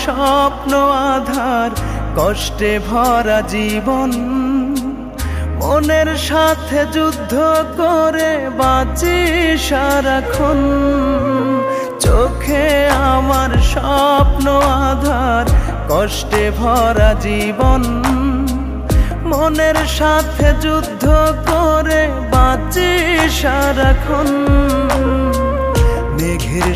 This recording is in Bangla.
স্বপ্ন আধার, কষ্টে ভরা জীবন, মনের সাথে যুদ্ধ করে বাঁচি সারাক্ষণ। চোখে আমার স্বপ্ন আধার, কষ্টে ভরা জীবন, মনের সাথে যুদ্ধ করে বাঁচি সারাক্ষণ। মেঘের